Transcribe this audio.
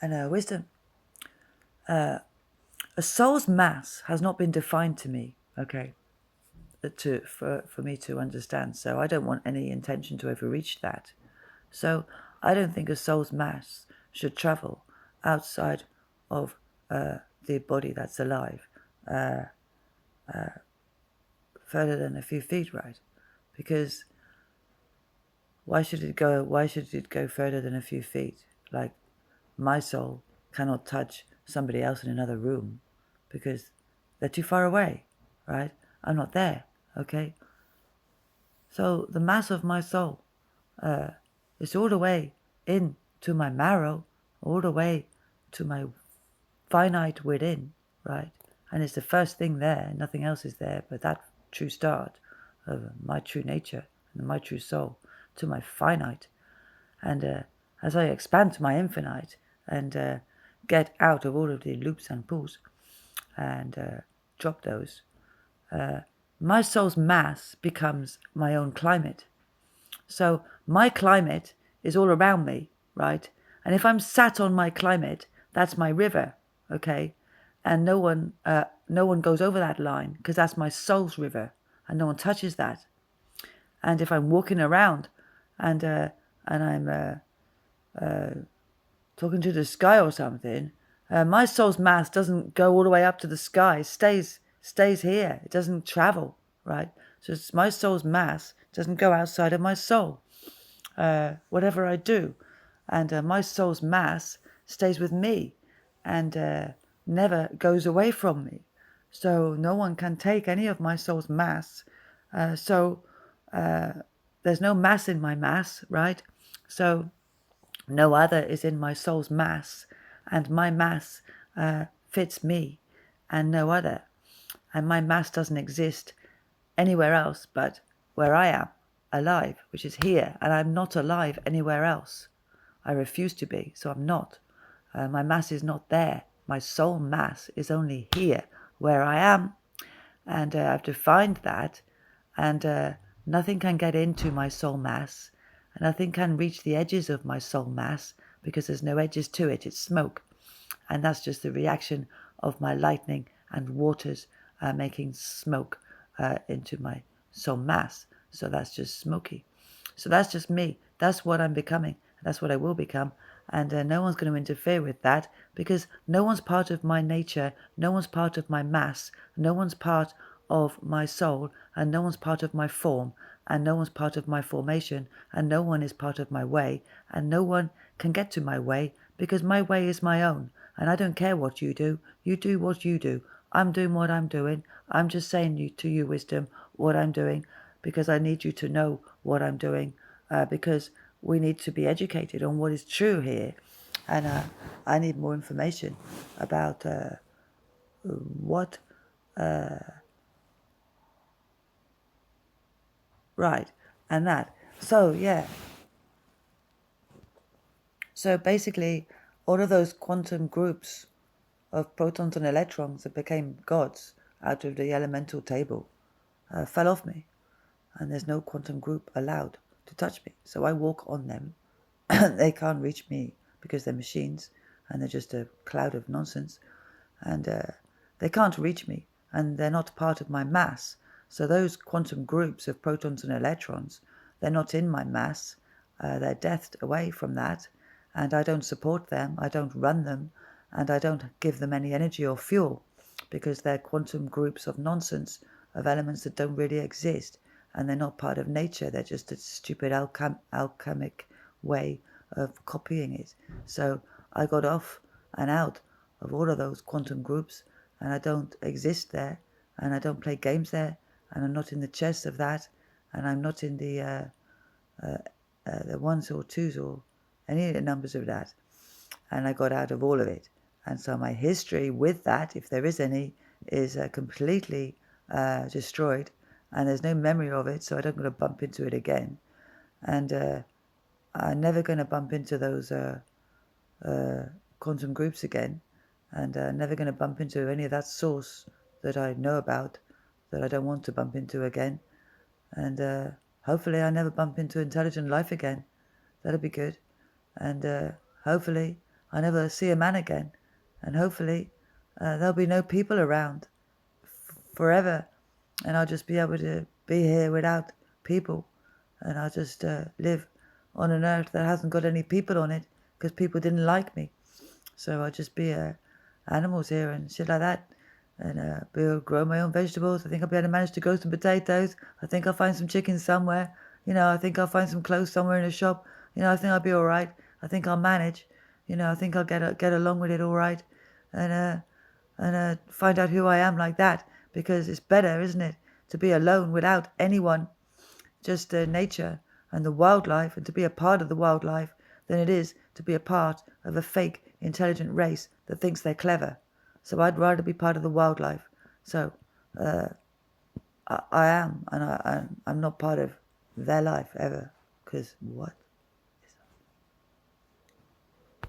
And wisdom. A soul's mass has not been defined to me, okay, for me to understand. So I don't want any intention to overreach that. So I don't think a soul's mass should travel outside of the body that's alive further than a few feet, right? Because why should it go? Why should it go further than a few feet? Like my soul cannot touch somebody else in another room because they're too far away, right? I'm not there, okay? So the mass of my soul is all the way in to my marrow, all the way to my finite within, right? And it's the first thing there, nothing else is there but that true start of my true nature and my true soul to my finite. And as I expand to my infinite and get out of all of the loops and pulls and drop those, my soul's mass becomes my own climate. So my climate is all around me, right? And if I'm sat on my climate, that's my river, okay? And no one goes over that line because that's my soul's river, and no one touches that. And if I'm walking around and I'm talking to the sky or something, my soul's mass doesn't go all the way up to the sky. It stays here. It doesn't travel, right? So it's my soul's mass doesn't go outside of my soul. Whatever I do, and my soul's mass stays with me and never goes away from me. So no one can take any of my soul's mass. So there's no mass in my mass, right? So no other is in my soul's mass, and my mass fits me and no other. And my mass doesn't exist anywhere else but where I am, alive, which is here, and I'm not alive anywhere else. I refuse to be, so I'm not. My mass is not there. My soul mass is only here, where I am, and I've defined that, and nothing can get into my soul mass, and nothing can reach the edges of my soul mass because there's no edges to it. It's smoke, and that's just the reaction of my lightning and waters making smoke into my soul mass. So that's just smoky. So that's just me. That's what I'm becoming. That's what I will become. And no one's going to interfere with that because no one's part of my nature. No one's part of my mass. No one's part of my soul. And no one's part of my form. And no one's part of my formation. And no one is part of my way. And no one can get to my way because my way is my own. And I don't care what you do. You do what you do. I'm doing what I'm doing. I'm just saying to you, wisdom, what I'm doing because I need you to know what I'm doing because we need to be educated on what is true here. And I need more information about what... right, and that. So, yeah. So basically, all of those quantum groups of protons and electrons that became gods out of the elemental table fell off me. And there's no quantum group allowed to touch me. So I walk on them. They can't reach me because they're machines and they're just a cloud of nonsense. And they can't reach me and they're not part of my mass. So those quantum groups of protons and electrons, they're not in my mass. They're deathed away from that. And I don't support them. I don't run them. And I don't give them any energy or fuel because they're quantum groups of nonsense, of elements that don't really exist. And they're not part of nature. They're just a stupid alchemic way of copying it. So I got off and out of all of those quantum groups, and I don't exist there, and I don't play games there, and I'm not in the chess of that, and I'm not in the ones or twos or any of the numbers of that. And I got out of all of it. And so my history with that, if there is any, is completely destroyed. And there's no memory of it, so I don't going to bump into it again. And I'm never going to bump into those quantum groups again. And never going to bump into any of that source that I know about, that I don't want to bump into again. And hopefully I never bump into intelligent life again. That'll be good. And hopefully I never see a man again, and hopefully there'll be no people around forever, and I'll just be able to be here without people, and I'll just live on an earth that hasn't got any people on it because people didn't like me. So I'll just be animals here and shit like that, and be able to grow my own vegetables. I think I'll be able to manage to grow some potatoes. I think I'll find some chickens somewhere. I think I'll find some clothes somewhere in a shop. I think I'll be all right. I think I'll manage. I think I'll get along with it all right, and find out who I am like that, because it's better, isn't it, to be alone without anyone, just nature and the wildlife, and to be a part of the wildlife, than it is to be a part of a fake intelligent race that thinks they're clever. So I'd rather be part of the wildlife. So I am, and I'm not part of their life ever, because what?